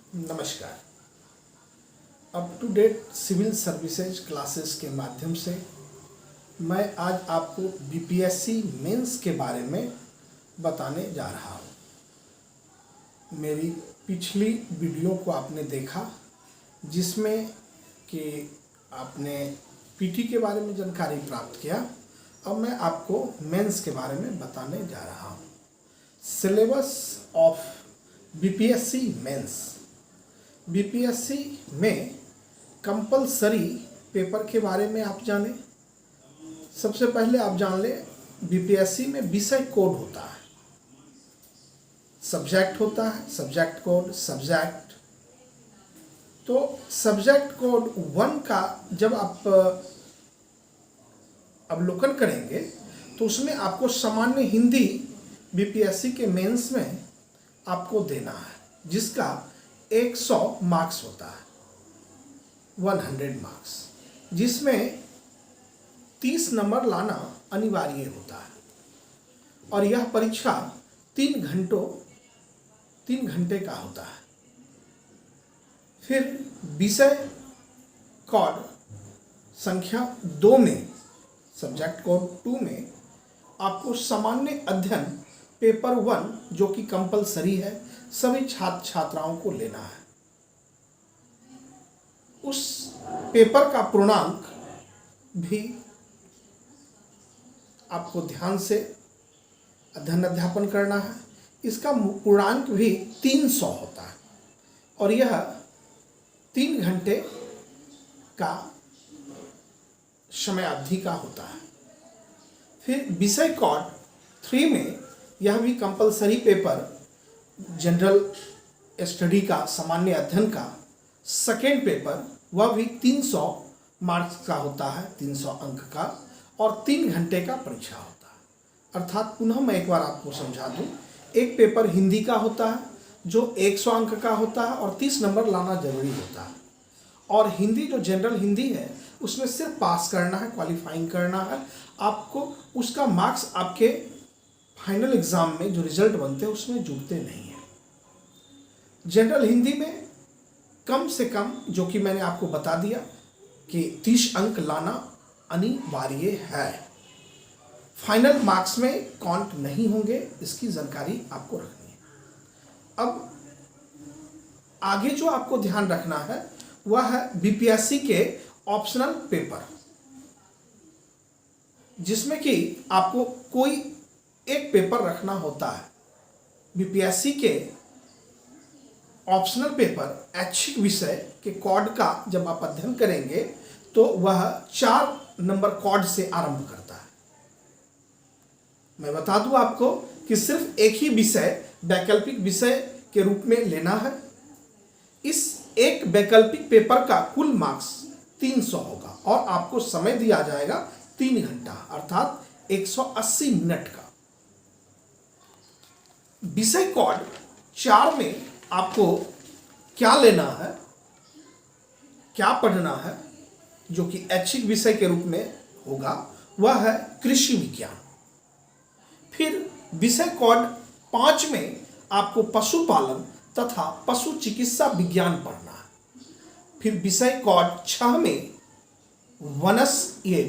नमस्कार। Up to date civil services classes के माध्यम से मैं आज आपको बीपीएससी मेंस के बारे में बताने जा रहा हूँ। मेरी पिछली वीडियो को आपने देखा जिसमें कि आपने पीटी के बारे में जानकारी प्राप्त किया। अब मैं आपको मेंस के बारे में बताने जा रहा हूँ। Syllabus of BPSC mains. BPSC में कंपलसरी पेपर के बारे में आप जानें। सबसे पहले आप जान लें बीपीएससी में विषय कोड होता है, सब्जेक्ट होता है, सब्जेक्ट कोड, सब्जेक्ट। तो सब्जेक्ट कोड 1 का जब आप अवलोकन करेंगे तो उसमें आपको सामान्य हिंदी बीपीएससी के मेंस में आपको देना है, जिसका 100 मार्क्स होता है, 100 मार्क्स, जिसमें 30 नंबर लाना अनिवार्य होता है। और यह परीक्षा 3 घंटे का होता है। फिर विषय कोड संख्या 2 में, सब्जेक्ट कोड 2 में आपको सामान्य अध्ययन पेपर 1 जो कि कंपलसरी है, सभी छात्र छात्राओं को लेना है। उस पेपर का पूर्णांक भी आपको ध्यान से अध्ययन अध्यापन करना है। इसका पूर्णांक भी 300 होता है और यह 3 घंटे का समय अवधि का होता है। फिर विषय कोड 3 में यह भी कंपलसरी पेपर जनरल स्टडी का, सामान्य अध्ययन का सेकेंड पेपर, वह भी 300 मार्क्स का होता है, 300 अंक का, और 3 घंटे का परीक्षा होता है। अर्थात पुनः मैं एक बार आपको समझा दूं, एक पेपर हिंदी का होता है जो 100 अंक का होता है और 30 नंबर लाना जरूरी होता है। और हिंदी जो जनरल हिंदी है उसमें सिर्फ पास करना है, क्वालिफाइंग करना है आपको। उसका मार्क्स आपके फाइनल एग्जाम में जो रिजल्ट बनते हैं उसमें जुड़ते नहीं हैं। जनरल हिंदी में कम से कम, जो कि मैंने आपको बता दिया कि 30 अंक लाना अनिवार्य है। फाइनल मार्क्स में काउंट नहीं होंगे, इसकी जानकारी आपको रखनी है। अब आगे जो आपको ध्यान रखना है वह है बीपीएससी के ऑप्शनल पेपर, जिसमें कि आपको कोई एक पेपर रखना होता है। बीपीएससी के ऑप्शनल पेपर ऐच्छिक विषय के कोड का जब आप अध्ययन करेंगे तो वह 4 नंबर कोड से आरंभ करता है। मैं बता दूं आपको कि सिर्फ एक ही विषय वैकल्पिक विषय के रूप में लेना है। इस एक वैकल्पिक पेपर का कुल मार्क्स 300 होगा और आपको समय दिया जाएगा 3 घंटा, अर्थात 180 मिनट का। विषय कोड 4 में आपको क्या लेना है, क्या पढ़ना है, जो कि ऐच्छिक विषय के रूप में होगा, वह है कृषि विज्ञान। फिर विषय कोड 5 में आपको पशुपालन तथा पशु चिकित्सा विज्ञान पढ़ना है। फिर विषय कोड 6 में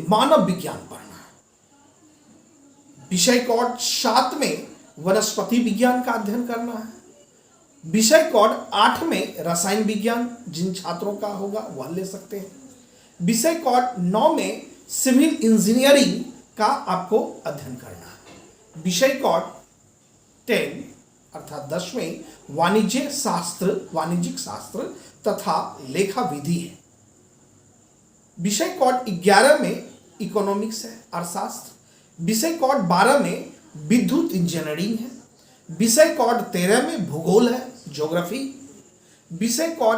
मानव विज्ञान पढ़ना है। विषय कोड 7 में वनस्पति विज्ञान का अध्ययन करना है। विषय कोड 8 में रसायन विज्ञान, जिन छात्रों का होगा वह ले सकते हैं। विषय कोड 9 में सिविल इंजीनियरिंग का आपको अध्ययन करना है। विषय कोड 10 अर्थात 10 में वाणिज्य शास्त्र, वाणिज्यिक शास्त्र तथा लेखा विधि है। विषय कोड 11 में इकोनॉमिक्स है, अर्थशास्त्र। विषय कोड 12 में विद्युत इंजीनियरिंग है। विषय कोड 13 में भूगोल है, ज्योग्राफी। विषय कोड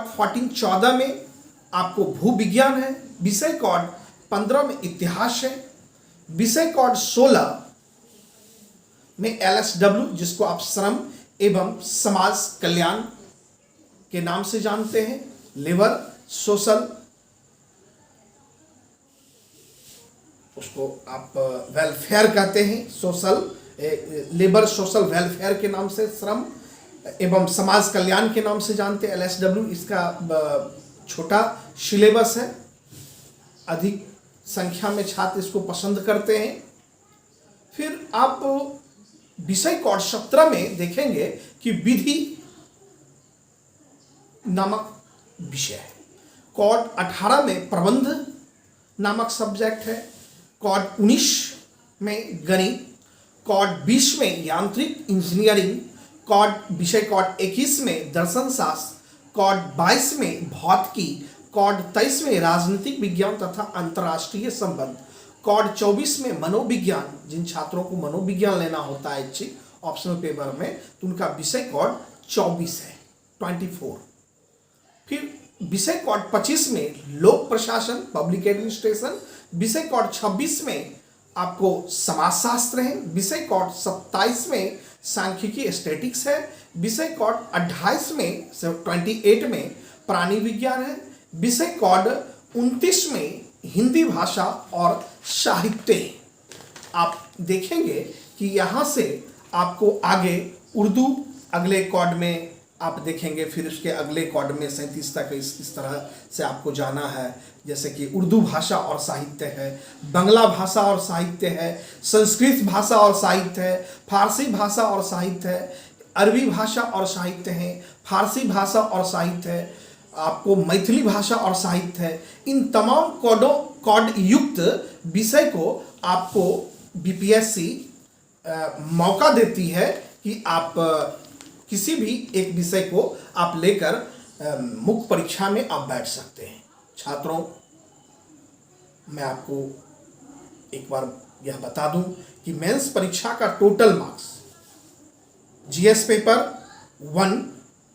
14 में आपको भूविज्ञान है। विषय कोड 15 में इतिहास है। विषय कोड 16 में एलएसडब्ल्यू, जिसको आप श्रम एवं समाज कल्याण के नाम से जानते हैं, लेबर सोशल, उसको आप वेलफेयर कहते हैं, सोशल लेबर सोशल वेलफेयर के नाम से श्रम एवं समाज कल्याण के नाम से जानते हैं, LSW। इसका छोटा सिलेबस है, अधिक संख्या में छात्र इसको पसंद करते हैं। फिर आप विषय कोड 17 में देखेंगे कि विधि नामक विषय है। कोड 18 में प्रबंध नामक सब्जेक्ट है। कोड 19 में गणित, कोड 20 में यांत्रिक इंजीनियरिंग, विषय कोड 21 में दर्शन शास्त्र, कोड 22 में भौतिकी, कोड 23 में राजनीतिक विज्ञान तथा अंतर्राष्ट्रीय संबंध, कोड 24 में मनोविज्ञान। जिन छात्रों को मनोविज्ञान लेना होता है ऐच्छिक ऑप्शनल पेपर में, तो उनका विषय कोड 24 है, 24। फिर विषय कोड 25 में लोक प्रशासन, पब्लिक एडमिनिस्ट्रेशन। विषय कोड 26 में आपको समाजशास्त्र है। विषय कोड 27 में सांख्यिकी स्टैटिक्स है। विषय कोड 28 में प्राणी विज्ञान है। विषय कोड 29 में हिंदी भाषा और साहित्य है। आप देखेंगे कि यहाँ से आपको आगे उर्दू अगले कोड में आप देखेंगे, फिर उसके अगले कोड में 37 तक इस तरह से आपको जाना है। जैसे कि उर्दू भाषा और साहित्य है, बांग्ला भाषा और साहित्य है, संस्कृत भाषा और साहित्य है, फारसी भाषा और साहित्य है, अरबी भाषा और साहित्य है, फारसी भाषा और साहित्य है, आपको मैथिली भाषा और साहित्य है। इन तमाम कोड युक्त विषय को आपको BPSC मौका देती है कि आप किसी भी एक विषय को आप लेकर मुख्य परीक्षा में आप बैठ सकते हैं। छात्रों, मैं आपको एक बार यह बता दूं कि मेंस परीक्षा का टोटल मार्क्स GS पेपर 1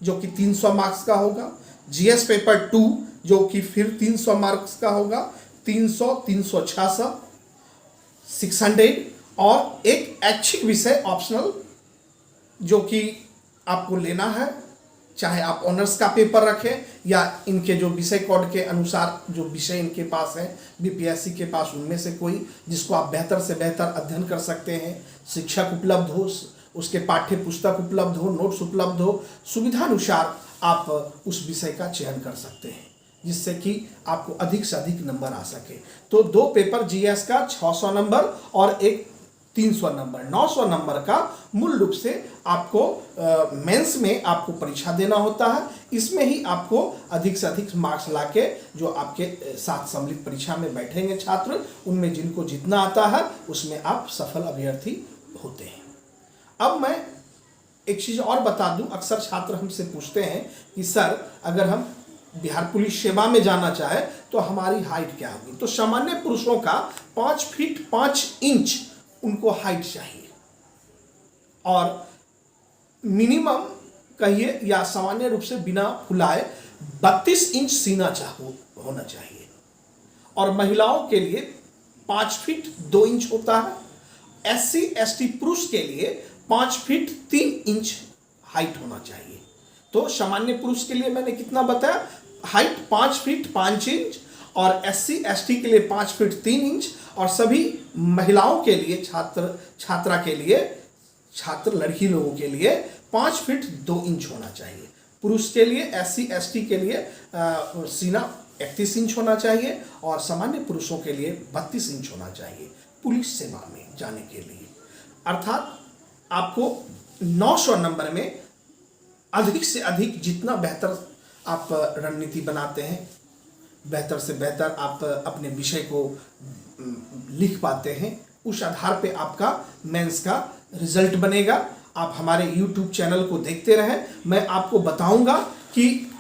जो कि 300 मार्क्स का होगा, GS पेपर 2 जो कि फिर 300 मार्क्स का होगा, 300, 366, 600 और एक ऐच्छिक विषय ऑप्शनल जो कि आपको लेना है। चाहे आप ऑनर्स का पेपर रखें या इनके जो विषय कोड के अनुसार जो विषय इनके पास है BPSC के पास, उनमें से कोई जिसको आप बेहतर से बेहतर अध्ययन कर सकते हैं, शिक्षक उपलब्ध हो, उसके पाठ्य पुस्तक उपलब्ध हो, नोट्स उपलब्ध हो, सुविधानुसार आप उस विषय का चयन कर सकते हैं जिससे कि आपको अधिक से अधिक नंबर आ सके। तो 2 पेपर GS का 600 नंबर और एक 300 नंबर, 900 नंबर का मूल रूप से आपको मेंस में आपको परीक्षा देना होता है। इसमें ही आपको अधिक से अधिक मार्क्स लाके जो आपके साथ सम्मिलित परीक्षा में बैठेंगे छात्र, उनमें जिनको जितना आता है उसमें आप सफल अभ्यर्थी होते हैं। अब मैं एक चीज़ और बता दूं, अक्सर छात्र हमसे पूछते हैं कि सर अगर हम बिहार पुलिस सेवा में जाना चाहे तो हमारी हाइट क्या होगी। तो सामान्य पुरुषों का 5 फीट 5 इंच उनको हाइट चाहिए और मिनिमम कहिए या सामान्य रूप से बिना फुलाए 32 इंच सीना होना चाहिए। और महिलाओं के लिए 5 फीट 2 इंच होता है। SC ST पुरुष के लिए 5 फीट 3 इंच हाइट होना चाहिए। तो सामान्य पुरुष के लिए मैंने कितना बताया, हाइट 5 फीट 5 इंच और SC ST के लिए 5 फीट 3 इंच और सभी महिलाओं के लिए छात्रा के लिए लड़की लोगों के लिए 5 फीट 2 इंच होना चाहिए। पुरुष के लिए SC ST के लिए सीना 31 इंच होना चाहिए और सामान्य पुरुषों के लिए 32 इंच होना चाहिए पुलिस सेवा में जाने के लिए। अर्थात आपको 900 नंबर में अधिक से अधिक जितना बेहतर आप रणनीति बनाते हैं, बेहतर से बेहतर आप अपने विषय को लिख पाते हैं, उस आधार पे आपका मेंस का रिजल्ट बनेगा। आप हमारे YouTube चैनल को देखते रहें। मैं आपको बताऊंगा कि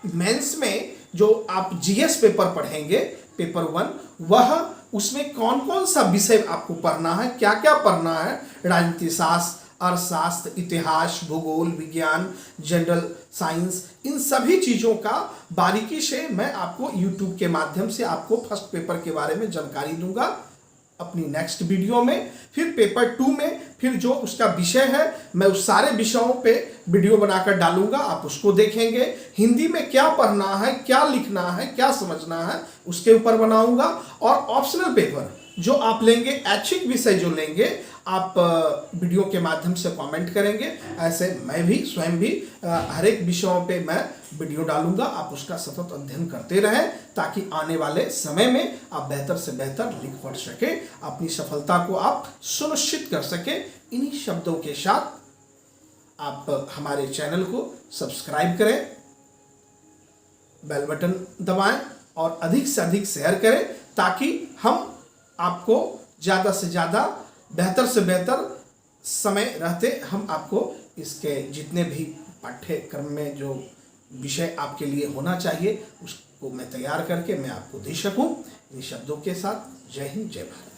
मेंस में जो आप GS पेपर पढ़ेंगे, पेपर 1, वह उसमें कौन कौन सा विषय आपको पढ़ना है, क्या क्या पढ़ना है, राजनीति शास्त्र, अर्थशास्त्र, इतिहास, भूगोल, विज्ञान, जनरल साइंस, इन सभी चीज़ों का बारीकी से मैं आपको YouTube के माध्यम से आपको फर्स्ट पेपर के बारे में जानकारी दूंगा अपनी नेक्स्ट वीडियो में। फिर पेपर 2 में फिर जो उसका विषय है मैं उस सारे विषयों पे वीडियो बनाकर डालूंगा, आप उसको देखेंगे। हिंदी में क्या पढ़ना है, क्या लिखना है, क्या समझना है, उसके ऊपर बनाऊंगा। और ऑप्शनल पेपर जो आप लेंगे, ऐच्छिक विषय जो लेंगे, आप वीडियो के माध्यम से कमेंट करेंगे, ऐसे मैं भी स्वयं भी हर एक विषयों पे मैं वीडियो डालूंगा। आप उसका सतत अध्ययन करते रहें ताकि आने वाले समय में आप बेहतर से बेहतर लिख पढ़ सके, अपनी सफलता को आप सुनिश्चित कर सके। इन्हीं शब्दों के साथ आप हमारे चैनल को सब्सक्राइब करें, बेल बटन दबाएं और अधिक से अधिक शेयर करें ताकि हम आपको ज़्यादा से ज़्यादा बेहतर से बेहतर समय रहते हम आपको इसके जितने भी पाठ्यक्रम में जो विषय आपके लिए होना चाहिए उसको मैं तैयार करके मैं आपको दे सकूं। इन शब्दों के साथ जय हिंद, जय भारत।